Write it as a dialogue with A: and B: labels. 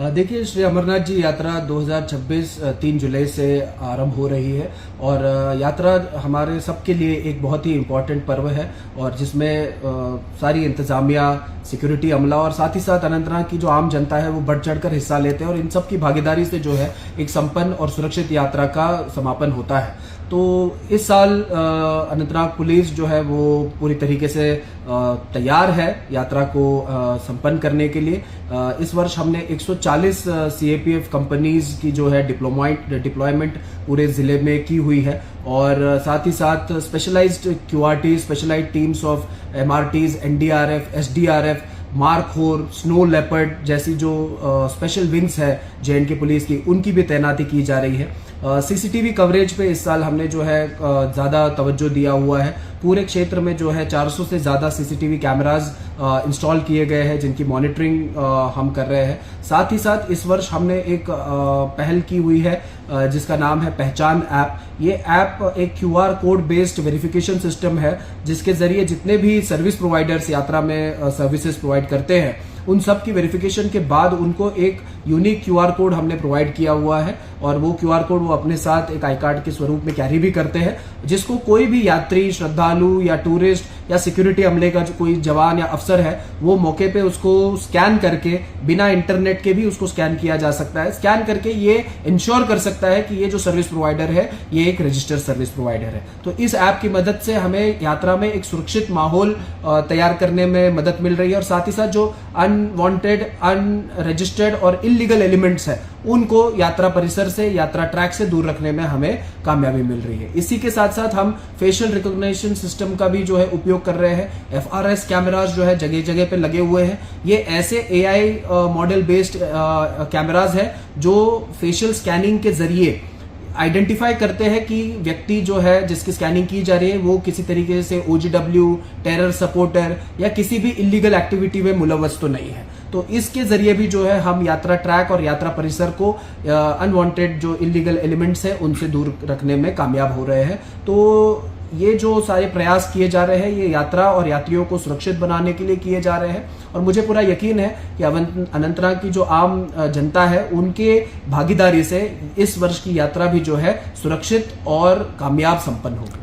A: देखिए, श्री अमरनाथ जी यात्रा 2026 3 जुलाई से आरंभ हो रही है और यात्रा हमारे सबके लिए एक बहुत ही इम्पोर्टेंट पर्व है और जिसमें सारी इंतजामिया, सिक्योरिटी अमला और साथ ही साथ अनंतनाग की जो आम जनता है वो बढ़ चढ़कर हिस्सा लेते हैं और इन सब की भागीदारी से जो है एक संपन्न और सुरक्षित यात्रा का समापन होता है। तो इस साल अनंतनाग पुलिस जो है वो पूरी तरीके से तैयार है यात्रा को संपन्न करने के लिए। इस वर्ष हमने 140 सीएपीएफ कंपनीज की जो है डिप्लॉयमेंट पूरे जिले में की हुई है और साथ ही साथ specialized QRT, specialized teams of MRTs, NDRF, SDRF, mark 4, snow leopard जैसी जो स्पेशल विंग्स है जेएंडके पुलिस की, उनकी भी तैनाती की जा रही है। सीसीटीवी कवरेज पे इस साल हमने जो है ज़्यादा तवज्जो दिया हुआ है। पूरे क्षेत्र में जो है 400 से ज़्यादा सीसीटीवी कैमराज इंस्टॉल किए गए हैं जिनकी मॉनिटरिंग हम कर रहे हैं। साथ ही साथ इस वर्ष हमने एक पहल की हुई है जिसका नाम है पहचान ऐप। ये ऐप एक QR code based verification system है जिसके जरिए जितने भी सर्विस प्रोवाइडर्स यात्रा में सर्विसेज प्रोवाइड करते हैं उन सब की वेरिफिकेशन के बाद उनको एक यूनिक क्यूआर कोड हमने प्रोवाइड किया हुआ है और वो क्यूआर कोड वो अपने साथ एक आई कार्ड के स्वरूप में कैरी भी करते हैं, जिसको कोई भी यात्री, श्रद्धालु या टूरिस्ट या सिक्योरिटी अमले का जो कोई जवान या अफसर है वो मौके पे उसको स्कैन करके बिना इंटरनेट के भी उसको स्कैन किया जा सकता है। स्कैन करके ये इंश्योर कर सकता है कि ये जो सर्विस प्रोवाइडर है ये एक रजिस्टर्ड सर्विस प्रोवाइडर है। तो इस ऐप की मदद से हमें यात्रा में एक सुरक्षित माहौल तैयार करने में मदद मिल रही है और साथ ही साथ जो अनवांटेड, अनरजिस्टर्ड और इलीगल एलिमेंट्स है उनको यात्रा परिसर से, यात्रा ट्रैक से दूर रखने में हमें कामयाबी मिल रही है। इसी के साथ साथ हम फेशियल रिकॉग्निशन सिस्टम का भी जो है उपयोग कर रहे हैं। एफआरएस कैमराज जो है जगह जगह पे लगे हुए हैं। ये ऐसे एआई मॉडल बेस्ड कैमराज है जो फेशियल स्कैनिंग के जरिए आइडेंटिफाई करते हैं कि व्यक्ति जो है जिसकी स्कैनिंग की जा रही है वो किसी तरीके से ओजीडब्ल्यू, टेरर सपोर्टर या किसी भी इलीगल एक्टिविटी में मुलव्वस तो नहीं है। तो इसके जरिए भी जो है हम यात्रा ट्रैक और यात्रा परिसर को अनवांटेड जो इलीगल एलिमेंट्स है उनसे दूर रखने में कामयाब हो रहे हैं। तो ये जो सारे प्रयास किए जा रहे हैं ये यात्रा और यात्रियों को सुरक्षित बनाने के लिए किए जा रहे हैं और मुझे पूरा यकीन है कि अनंतनाग की जो आम जनता है उनके भागीदारी से इस वर्ष की यात्रा भी जो है सुरक्षित और कामयाब संपन्न होगी।